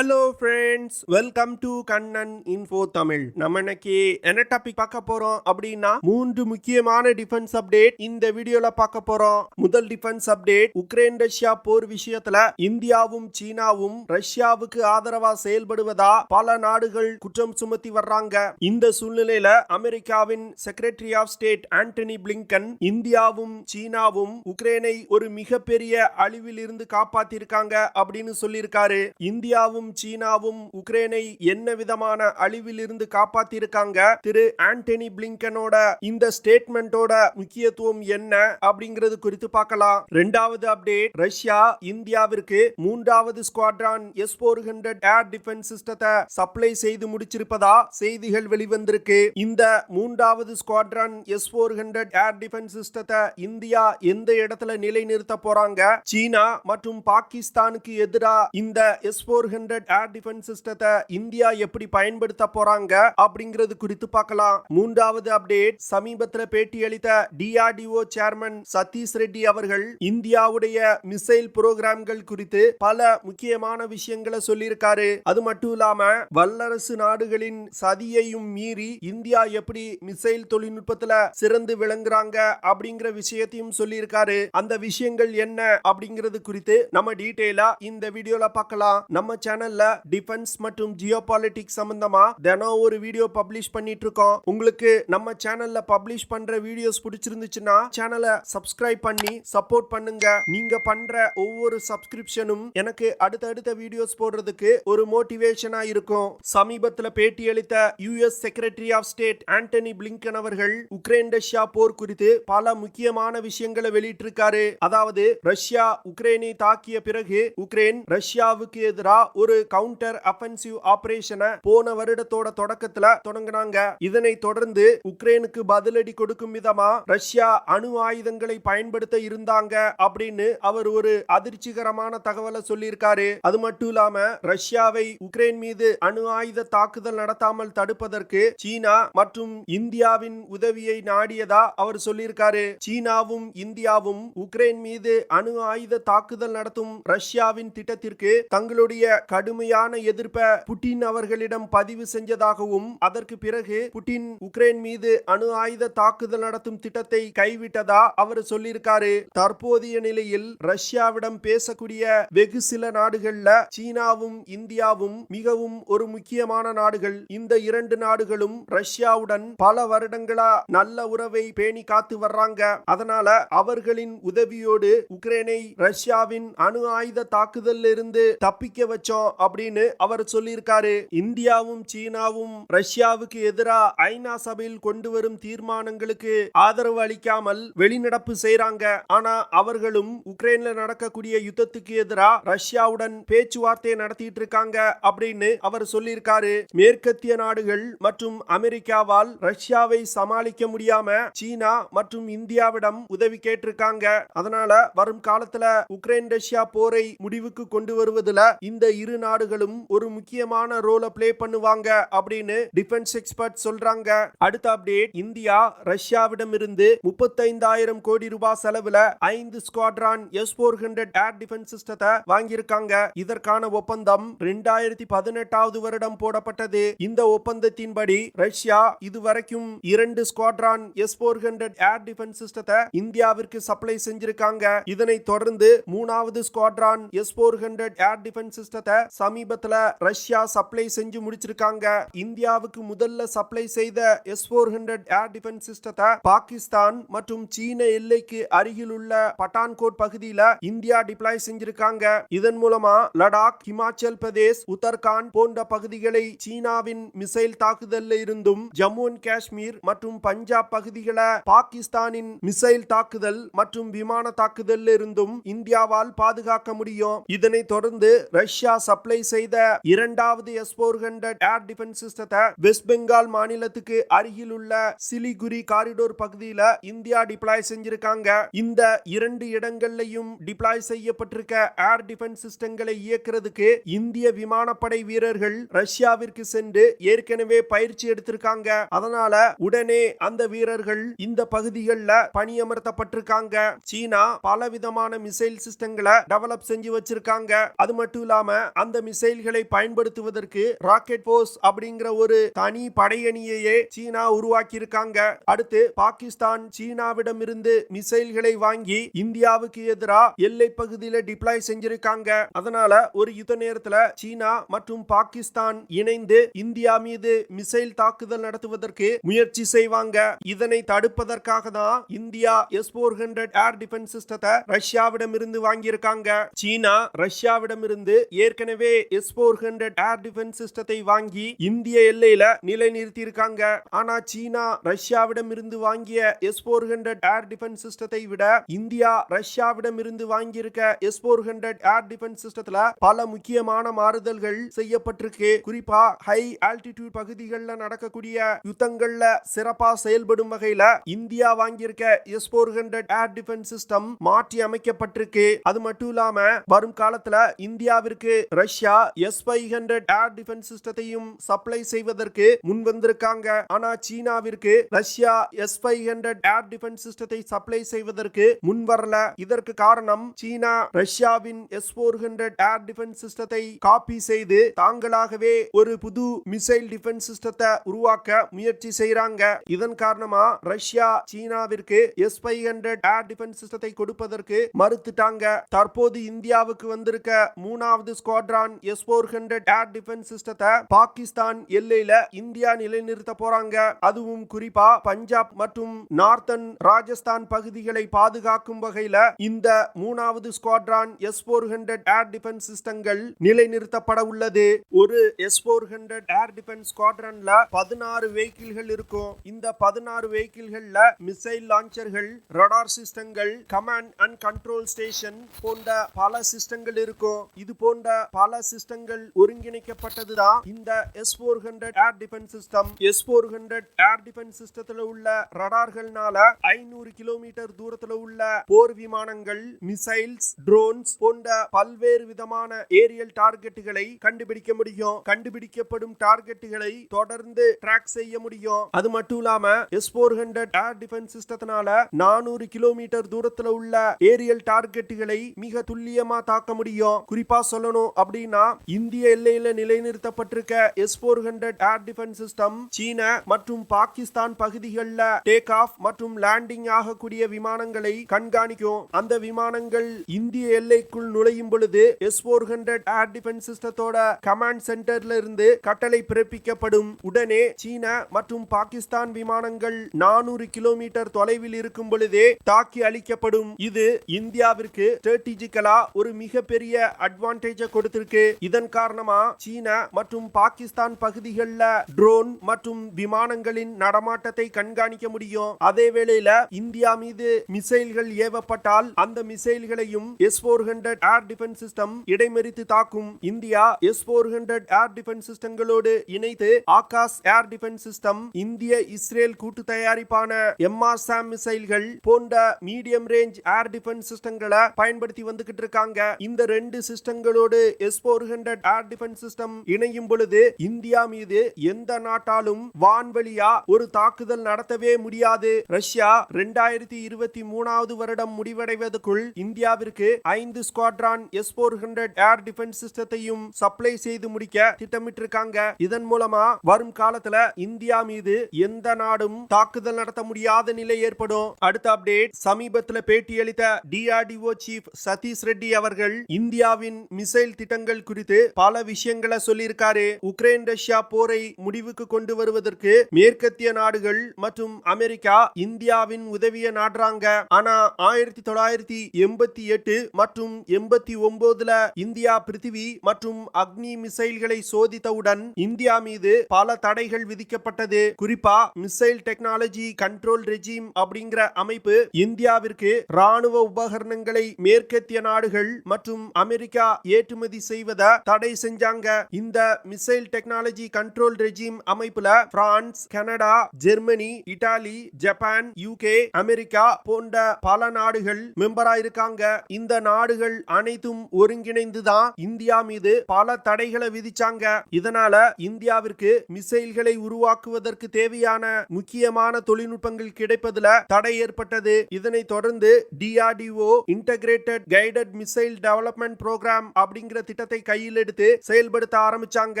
Hello friends, welcome to Kannan info Tamil. நம்ம இன்னைக்கு என்ன டாபிக் பார்க்க போறோம் அப்படின்னா 3 முக்கியமான டிஃபென்ஸ் அப்டேட் இந்த வீடியோல பார்க்க போறோம். முதல் டிஃபென்ஸ் அப்டேட், உக்ரைன் ரஷ்யா போர் விஷயத்துல இந்தியாவும் சீனாவும் ரஷ்யாவுக்கு ஆதரவா செயல்படுவதா பல நாடுகள் குற்றம் சுமத்தி வர்றாங்க. இந்த சூழ்நிலையில அமெரிக்காவின் secretary of state Antony Blinken இந்தியாவும் சீனாவும் உக்ரைனை ஒரு மிகப்பெரிய அழிவில் இருந்து காப்பாத்திருக்காங்க அப்படின்னு சொல்லியிருக்காரு. இந்தியாவும் சீனாவும் உக்ரைனை என்ன விதமான அழிவில் இருந்து காப்பாத்திருக்காங்க, திரு ஆண்டனி பிளிங்கனோட இந்த ஸ்டேட்மெண்டோட முக்கியத்துவம் என்ன அப்படிங்கிறது குறித்து பார்க்கலாம். இரண்டாவது அப்டேட், ரஷ்யா இந்தியாவிற்கு 3வது ஸ்குவாட்ரான் S-400 ஏர் டிஃபென்ஸ் சிஸ்டத்தை சப்ளை செய்து முடிச்சிருப்பதா செய்திகள் வெளிவந்திருக்கு. இந்த 3வது ஸ்குவாட்ரான் S-400 ஏர் டிஃபென்ஸ் சிஸ்டத்தை இந்தியா எந்த இடத்துல நிலைநிறுத்த போறாங்க, சீனா மற்றும் பாகிஸ்தானுக்கு எதிராக இந்த S-400 ஏர் டிஃபென்ஸ் சிஸ்டத்தை இந்தியா எப்படி பயன்படுத்த போறாங்க அப்படிங்கிறது குறித்து பார்க்கலாம். மூன்றாவது அப்டேட், சமீபத்தில் பேட்டியளித்த DRDO சேர்மன் சதீஷ் ரெட்டி அவர்கள் இந்தியாவுடைய மிசைல் புரோகிராம்கள் குறித்து பல முக்கியமான விஷயங்களை சொல்லியிருக்காரு. அது மட்டும் இல்லாம வல்லரசு நாடுகளின் சதியையும் மீறி இந்தியா எப்படி மிசைல் தொழில்நுட்பத்துல சிறந்து விளங்குறாங்க அப்படிங்கிற விஷயத்தையும் சொல்லியிருக்காரு. அந்த விஷயங்கள் என்ன அப்படிங்கிறது குறித்து நம்ம டீடைலா இந்த வீடியோல பார்க்கலாம். நம்ம சேனல்ல டிஃபென்ஸ் மற்றும் ஜியோபாலிட்டிக்ஸ் சம்பந்தமா தினம் ஒரு வீடியோ பப்ளிஷ் பண்ணிட்டு இருக்கோம். உங்களுக்கு நம்ம சேனல்ல பப்ளிஷ் பண்ற வீடியோஸ் பிடிச்சிருந்துச்சுன்னா சேனலை சப்ஸ்கிரைப் பண்ணி சப்போர்ட் பண்ணுங்க. நீங்க பண்ற ஒவ்வொரு சப்ஸ்கிரிப்ஷனும் எனக்கு அடுத்தடுத்த வீடியோஸ் போடுறதுக்கு ஒரு மோட்டிவேஷனா இருக்கும். சமீபத்தில் பேட்டியளித்த US secretary of state Antony Blinken அவர்கள் உக்ரைன் ரஷ்யா போர் குறித்து பல முக்கியமான விஷயங்களை வெளியிட்டிருக்காரு. அதாவது ரஷ்யா உக்ரைனை தாக்கிய பிறகு உக்ரைன் ரஷ்யாவுக்கு எதிராக ஒரு கவுண்டர் அஃபென்சிவ் ஆபரேஷனை போன வருடத்தோட தொடக்கத்துல தொடங்கினாங்க. இதனை தொடர்ந்து உக்ரைனுக்கு பதிலடி கொடுக்கும் விதமா ரஷ்யா அணு ஆயுதங்களை பயன்படுத்த இருந்தாங்க அப்படின்னு அவர் ஒரு அதிர்ச்சிகரமான தகவலை சொல்லியிருக்காரு. அது மட்டும் இல்லாம ரஷ்யாவை உக்ரைன் மீது அணு ஆயுத தாக்குதல் நடத்தாமல் தடுப்பதற்கு சீனா மற்றும் இந்தியாவின் உதவியை நாடியதா அவர் சொல்லியிருக்காரு. சீனாவும் இந்தியாவும் உக்ரைன் மீது அணு ஆயுத தாக்குதல் நடத்தும் ரஷ்யாவின் திட்டத்திற்கு தங்களுடைய கடுமையான எதிர்ப்பை புட்டின் அவர்களிடம் பதிவு செஞ்சதாகவும் அதற்கு பிறகு புட்டின் உக்ரைன் மீது அணு ஆயுத தாக்குதல் நடத்தும் திட்டத்தை கைவிட்டதா அவர் சொல்லியிருக்காரு. தற்போதைய நிலையில் ரஷ்யாவிடம் பேசக்கூடிய வெகு சில நாடுகள்ல சீனாவும் இந்தியாவும் மிகவும் ஒரு முக்கியமான நாடுகள். இந்த இரண்டு நாடுகளும் ரஷ்யாவுடன் பல வருடங்களா நல்ல உறவை பேணி காத்து வர்றாங்க. அதனால அவர்களின் உதவியோடு உக்ரைனை ரஷ்யாவின் அணு ஆயுத தாக்குதல் இருந்து தப்பிக்க வச்சோம் அப்படின்னு அவர் சொல்லியிருக்காரு. இந்தியாவும் சீனாவும் ரஷ்யாவுக்கு எதிராக ஐநா சபையில் கொண்டு வரும் தீர்மானங்களுக்கு ஆதரவு அளிக்காமல் வெளிநடப்பு செய்றாங்க. ஆனா அவர்களும் உக்ரைன்ல நடக்கக்கூடிய யுத்தத்துக்கு எதிராக ரஷ்யாவுடன் பேச்சுவார்த்தை நடத்திட்டு இருக்காங்க அப்படின்னு அவர் சொல்லியிருக்காரு. மேற்கத்திய நாடுகள் மற்றும் அமெரிக்காவால் ரஷ்யாவை சமாளிக்க முடியாம சீனா மற்றும் இந்தியாவிடம் உதவி கேட்டிருக்காங்க. அதனால வரும் காலத்துல உக்ரைன் ரஷ்யா போரை முடிவுக்கு கொண்டு வருவதில் இந்த இரு நாடுகளும் ஒரு முக்கியமான ரோலை பிளே பண்ணுவாங்க அப்படின்னு டிஃபென்ஸ் எக்ஸ்பர்ட் சொல்றாங்க. அடுத்த அப்டேட், இந்தியா ரஷ்யாவிடம் இருந்து 35,000 கோடி ரூபாய் செலவுல 5 ஸ்குவாட்ரான் S-400 ஏர் டிஃபென்ஸ் சிஸ்டத்தை வாங்கியிருக்காங்க. இதற்கான ஒப்பந்தம் 2018 வருடம் போடப்பட்டது. இந்த ஒப்பந்தத்தின்படி ரஷ்யா இதுவரைக்கும் 2 ஸ்குவாட்ரான் S-400 ஏர் டிஃபென்ஸ் சிஸ்டத்தை இந்தியாவிற்கு சப்ளை செஞ்சிருக்காங்க. இதனை தொடர்ந்து 3வது ஸ்குவாட்ரான் S-400 ஏர் டிஃபென்ஸ் சிஸ்டத்தை சமீபத்துல ரஷ்யா சப்ளை செஞ்சு முடிச்சிருக்காங்க. இந்தியாவுக்கு முதல்ல சப்ளை செய்த S-400 ஏர் டிஃபென்ஸ் சிஸ்டத்தை பாகிஸ்தான் மற்றும் சீன எல்லைக்கு அருகில் உள்ள பட்டான்கோட் பகுதியில இந்தியா டிப்ளாய் செஞ்சிருக்காங்க. இதன் மூலமா லடாக், ஹிமாச்சல் பிரதேஷ், உத்தரகாண்ட் போன்ற பகுதிகளை சீனாவின் மிசைல் தாக்குதல்ல இருந்தும், ஜம்மு அண்ட் காஷ்மீர் மற்றும் பஞ்சாப் பகுதிகளை பாகிஸ்தானின் மிசைல் தாக்குதல் மற்றும் விமான தாக்குதல்ல இருந்தும் இந்தியாவால் பாதுகாக்க முடியும். இதனை தொடர்ந்து ரஷ்யா சப்ளை செய்த 2வது S-400 ஏர் டிஃபென்ஸ் சிஸ்டத்தை வெஸ்ட் பெங்கால் மாநிலத்துக்கு அருகில் உள்ள சிலிகுரி காரிடோர் பகுதியில இந்தியா டிப்ளாய் செஞ்சிருக்காங்க. இந்த 2 இடங்கள்லையும் டிப்ளாய் செய்யப்பட்டிருக்க ஏர் டிஃபென்ஸ் சிஸ்டங்களை இயக்குறதுக்கு இந்திய விமானப்படை வீரர்கள் ரஷ்யாவிற்கு சென்று ஏற்கனவே பயிற்சி எடுத்திருக்காங்க. அதனால உடனே அந்த வீரர்கள் இந்த பகுதிகளில் பணியமர்த்தப்பட்டிருக்காங்க. சீனா பலவிதமான மிசைல் சிஸ்டங்களை டெவலப் செஞ்சு வச்சிருக்காங்க. அது மட்டும் இல்லாம அந்த அந்த மிசைல்களை பயன்படுத்துவதற்கு ராக்கெட் போர்ஸ் அப்படிங்கிற ஒரு தனி படையணியையே சீனா உருவாக்கி இருக்காங்க. அடுத்து பாகிஸ்தான் சீனாவிடமிருந்து மிசைல்களை வாங்கி இந்தியாவுக்கு எதிராக எல்லை பகுதியில் டிப்ளாய் செஞ்சிருக்காங்க. அதனால ஒரு யுத்த நேரத்தில் சீனா மற்றும் பாகிஸ்தான் இணைந்து இந்தியா மீது மிசைல் தாக்குதல் நடத்துவதற்கு முயற்சி செய்வாங்க. இதனை தடுப்பதற்காக தான் இந்தியா S-400 ஏர் டிஃபென்ஸ் சிஸ்டத்தை ரஷ்யாவிடமிருந்து வாங்கியிருக்காங்க. சீனா ரஷ்யாவிடமிருந்து ஏற்கனவே S-400 ஏர் டிஃபென்ஸ் சிஸ்டத்தை வாங்கி இந்திய எல்லையில நிலைநிறுத்தி இருக்காங்க. ஆனா சீனா ரஷ்யாவிடமிருந்து வாங்கிய S-400 ஏர் டிஃபென்ஸ் சிஸ்டத்தை விட இந்தியா ரஷ்யாவிடமிருந்து வாங்கியிருக்க S-400 ஏர் டிஃபென்ஸ் சிஸ்டத்துல பல முக்கியமான மாறுதல்கள் செய்யப்பட்டிருக்கு. குறிப்பா ஹை ஆல்டிடியூட் பகுதிகளில் நடக்கக்கூடிய யுத்தங்கள்ல சிறப்பா செயல்படும் வகையில இந்தியா வாங்கியிருக்க S-400 ஏர் டிஃபென்ஸ் சிஸ்டம் மாற்றி அமைக்கப்பட்டிருக்கு. அது மட்டும் இல்லாம வரும் காலத்துல இந்தியாவிற்கு ரஷ்யா S-500 ஏர் டிஃபென்ஸ் சிஸ்டத்தையும் சப்ளை செய்வதற்கு முன் வந்திருக்காங்க. ஆனா சீனாவிற்கு ரஷ்யா S-500 ஏர் டிஃபென்ஸ் சிஸ்டத்தை சப்ளை செய்வதற்கு முன் வரல. இதற்கு காரணம் சீனா ரஷ்யாவின் S-400 ஏர் டிஃபென்ஸ் சிஸ்டத்தை காப்பி செய்து தாங்களாகவே ஒரு புது மிசைல் டிஃபென்ஸ் சிஸ்டத்தை உருவாக்க முயற்சி செய்றாங்க. இதன் காரணமா ரஷ்யா சீனாவிற்கு S-500 ஏர் டிஃபென்ஸ் சிஸ்டத்தை கொடுப்பதற்கு மறுத்துட்டாங்க. தற்போது இந்தியாவுக்கு வந்திருக்க 3வது ஸ்குவாட்ரான் S-400 ஏர் டிஃபென்ஸ் சிஸ்டத்தை பாகிஸ்தான் எல்லையில இந்தியா நிலைநிறுத்த போறாங்க. அதுவும் குறிப்பா பஞ்சாப் மற்றும் நார்த்தன் ராஜஸ்தான் பகுதிகளை பாதுகாக்கும் வகையில இந்த 3வது ஸ்குவாட்ரான் S-400 ஏர் டிஃபென்ஸ் சிஸ்டங்கள் நிலைநிறுத்தப்பட உள்ளது. ஒரு S-400 ஏர் டிஃபென்ஸ் ஸ்குவாட்ரான்ல 16 வெஹிக்கிள்கள் இருக்கும். இந்த 16 வெஹிக்கிள்கள்ல மிசைல் லான்ச்சர்கள், ரடார் சிஸ்டங்கள், கமாண்ட் அண்ட் கண்ட்ரோல் ஸ்டேஷன் போன்ற பல சிஸ்டங்கள் இருக்கும். இது போன்ற பல சிஸ்டங்கள் ஒருங்கிணைக்கப்பட்டதுதான் இந்த S-400 air defence system. S-400 air defence சிஸ்டத்துல உள்ள ரடார்கள்னால 500 கிலோமீட்டர் தூரத்துல உள்ள போர் விமானங்கள், மிசைல்ஸ், ட்ரோன்ஸ் போன்ற பல்வேறு விதமான ஏரியல் டார்கெட்டுகளை கண்டுபிடிக்க முடியும். கண்டுபிடிக்கப்படும் டார்கெட்டுகளை தொடர்ந்து ட்ராக் செய்ய முடியும். அது மட்டும் இல்லாம S-400 ஏர் டிஃபென்ஸ் சிஸ்டத்தினால 400 கிலோமீட்டர் தூரத்துல உள்ள ஏரியல் டார்கெட்டுகளை மிக துல்லியமா தாக்க முடியும். குறிப்பா சொல்லணும் அப்படின்னா இந்திய எல்லையில நிலைநிறுத்தப்பட்டிருக்க S-400 ஏர் டிஃபென்ஸ் சிஸ்டம் சீன மற்றும் பாகிஸ்தான் பகுதிகளில் டேக் ஆஃப் மற்றும் லேண்டிங் ஆகக்கூடிய விமானங்களை கண்காணிக்கும். அந்த விமானங்கள் இந்திய எல்லைக்குள் நுழையும் பொழுது S-400 ஏர் டிஃபென்ஸ் சிஸ்டத்தோட கமாண்ட் சென்டர்ல இருந்து கட்டளை பிறப்பிக்கப்படும். உடனே சீன மற்றும் பாகிஸ்தான் விமானங்கள் 400 கிலோமீட்டர் தொலைவில் இருக்கும் பொழுதே தாக்கி அழிக்கப்படும். இது இந்தியாவிற்கு ஸ்ட்ராட்டஜிக்கலா ஒரு மிகப்பெரிய அட்வான்டேஜ் கொடுத்திருக்கு. இதன் காரணமா சீன மற்றும் பாகிஸ்தான் பகுதிகளில் ட்ரோன் மற்றும் விமானங்களின் நடமாட்டத்தை கண்காணிக்க முடியும். அதே வேளையில இந்தியா மீது மிசைல்கள் ஏவப்பட்டால் அந்த மிசைல்களையும் S-400 ஏர் டிஃபென்ஸ் சிஸ்டம் இடைமறித்து தாக்கும். இந்தியா S-400 ஏர் டிஃபென்ஸ் சிஸ்டங்களோடு இணைத்து ஆகாஷ் ஏர் டிஃபென்ஸ் சிஸ்டம், இந்திய இஸ்ரேல் கூட்டு தயாரிப்பான MRSAM மிசைல்கள் போன்ற மீடியம் ரேஞ்ச் ஏர் டிஃபென்ஸ் சிஸ்டங்களை பயன்படுத்தி வந்துகிட்டு இருக்காங்க. இந்த 2 சிஸ்டங்களோடு S-400 ஏர் டிஃபென்ஸ் சிஸ்டம் இணையும் பொழுது இந்தியா மீது எந்த நாட்டாலும் வான்வழியா ஒரு தாக்குதல் நடத்தவே முடியாது. ரஷ்யா 2023வது வருடம் முடிவடைவதற்குள் இந்தியாவிற்கு 5 ஸ்குவாட்ரான் S-400 ஏர் டிஃபென்ஸ் சிஸ்டத்தையும் சப்ளை செய்து முடிக்க திட்டமிட்டிருக்காங்க. இதன் மூலமா வரும் காலத்துல இந்தியா மீது எந்த நாடும் தாக்குதல் நடத்த முடியாத நிலை ஏற்படும். அடுத்த அப்டேட், சமீபத்தில் பேட்டியளித்த DRDO சீஃப் சதீஷ் ரெட்டி அவர்கள் இந்தியாவின் மிசைல் திட்டங்கள் குறித்து பல விஷயங்களை சொல்லியிருக்காரு. உக்ரைன் ரஷ்யா போரை முடிவுக்கு கொண்டு வருவதற்கு மேற்கத்திய நாடுகள் மற்றும் அமெரிக்கா இந்தியாவின் உதவியை நாடுறாங்க. ஆனா 1988 மற்றும் 89ல இந்தியா பிருத்திவி மற்றும் அக்னி மிசைல்களை சோதித்தவுடன் இந்தியா மீது பல தடைகள் விதிக்கப்பட்டது. குறிப்பா மிசைல் டெக்னாலஜி கண்ட்ரோல் ரெஜிம் அப்படிங்கிற அமைப்பு இந்தியாவிற்கு ராணுவ உபகரணங்களை மேற்கத்திய நாடுகள் மற்றும் அமெரிக்கா ஏற்றுமதி செய்வதை தடை செஞ்சாங்க. இந்த மிசைல் டெக்னாலஜி கண்ட்ரோல் ரெஜிம் அமைப்புல France, Canada, Germany, Italy, Japan, UK, America போன்ற பல நாடுகள் மெம்பரா இருக்காங்க. இந்த நாடுகள் அனைத்தும் ஒருங்கிணைந்துதான் இந்தியா மீது பல தடைகளை விதிச்சாங்க. இதனால இந்தியாவிற்கு மிசைல்களை உருவாக்குவதற்கு தேவையான முக்கியமான தொழில்நுட்பங்கள் கிடைப்பதுல தடை ஏற்பட்டது. இதனை தொடர்ந்து DRDO integrated guided missile development program அப்படிங்கிற திட்டத்தை கையில் எடுத்து செயல்படுத்த ஆரம்பிச்சாங்க.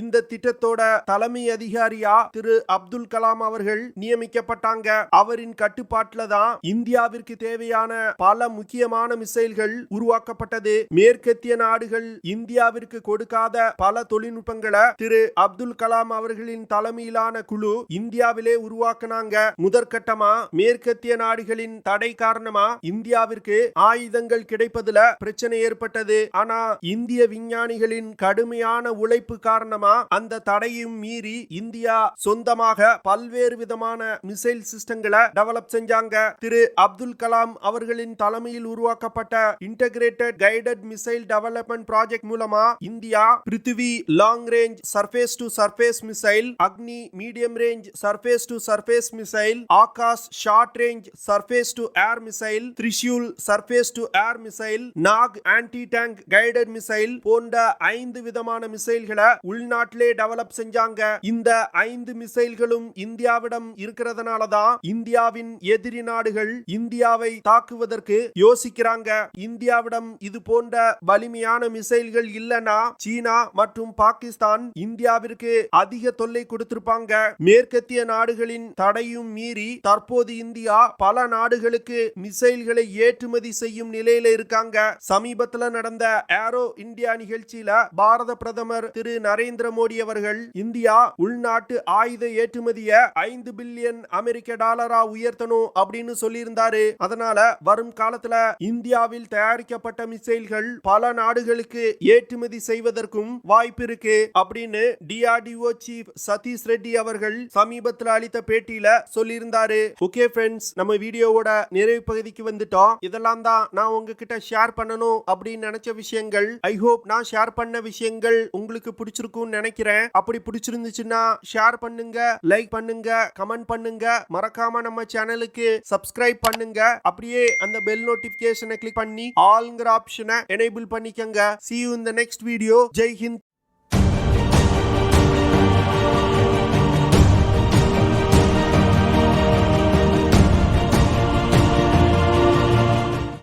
இந்த திட்டத்தோட தலைமை அதிகாரியா திரு அப்துல் கலாம் அவர்கள் நியமிக்கப்பட்டாங்க. அவரின் கட்டுப்பாட்டுல தான் இந்தியாவிற்கு தேவையான பல முக்கியமான மிசைல்கள் உருவாக்கப்பட்டது. மேற்கத்திய நாடுகள் இந்தியாவிற்கு கொடுக்காத பல தொழில்நுட்பங்களை திரு அப்துல் கலாம் அவர்களின் தலைமையிலான குழு இந்தியாவிலே உருவாக்குனாங்க. முதற்கட்டமா மேற்கத்திய நாடுகளின் தடை காரணமா இந்தியாவிற்கு ஆயுதங்கள் கிடைப்பதுல பிரச்சனை ஏற்பட்டது. ஆனா இந்திய விஞ்ஞானிகளின் கடுமையான உழைப்பு காரணமா அந்த தடையும் மீறி இந்தியா சொந்தமாக பல்வேறு விதமான மிசைல் சிஸ்டங்களை டெவலப் செஞ்சாங்க. திரு அப்துல் கலாம் அவர்களின் தலைமையில் உருவாக்கப்பட்ட integrated guided missile development project மூலமா India Prithvi long range surface to surface missile, Agni medium range surface to surface missile, Akash short range surface to air missile, Trishul surface to air missile, Nag anti tank guided missile போன்ற 5 விதமான மிசைல்களை உள்நாட்டிலே develop செஞ்சாங்க. இந்த 5 மிசைல்களும் இந்தியாவிடம் இருக்கிறதுனால தான் இந்தியாவின் எதிரி நாடுகள் இந்தியாவை தாக்குவதற்கு யோசிக்கிறாங்க. இந்தியாவிடம் இது போன்ற வலிமையான மிசைல்கள் இல்லனா சீனா மற்றும் பாகிஸ்தான் இந்தியாவிற்கு அதிக தொல்லை கொடுத்திருப்பாங்க. மேற்கத்திய நாடுகளின் தடையும் மீறி தற்போது இந்தியா பல நாடுகளுக்கு மிசைல்களை ஏற்றுமதி செய்யும் நிலையில இருக்காங்க. சமீபத்தில் நடந்த ஏரோ இந்தியா நிகழ்ச்சியில பாரத பிரதமர் திரு நரேந்திர மோடி அவர்கள் இந்தியா உள்நாட்டு ஆயுத ஏற்றுமதியை 5 பில்லியன் அமெரிக்க டாலரா உயர்த்தணும் அப்படின்னு சொல்லியிருந்தாரு. அதனால வரும் காலத்துல இந்தியாவில் தயாரிக்கப்பட்ட மிசைல்கள் பல நாடுகளுக்கு ஏற்றுமதி செய்வதற்கும் வாய்ப்பு இருக்கு அப்படின்னு டிஆர்டிஓ சீஃப் சதீஷ் ரெட்டி அவர்கள் சமீபத்தில் அளித்த பேட்டியில சொல்லியிருந்தாரு. ஓகே ஃப்ரெண்ட்ஸ், நம்ம வீடியோவோட நிறைவு பகுதிக்கு வந்துட்டோம். இதெல்லாம் தான் நான் உங்ககிட்ட ஷேர் பண்ணணும் அப்படின்னு நினைச்ச விஷயங்கள். ஐ ஹோப் நான் ஷேர் பண்ண விஷயங்கள் உங்களுக்கு பிடிச்சிருக்கும் நினைக்கிறேன். அப்படி பிடிச்சிருந்துச்சுன்னா ஷேர் பண்ணுங்க, லைக் பண்ணுங்க, கமெண்ட் பண்ணுங்க. மறக்காம நம்ம சேனலுக்கு சப்ஸ்கிரைப் பண்ணுங்க. அப்படியே அந்த பெல் நோட்டிபிகேஷனை கிளிக் பண்ணி ஆல்ங்கிற ஆப்ஷனை எனேபிள் பண்ணிக்கங்க. See you in the next video. Jai Hind.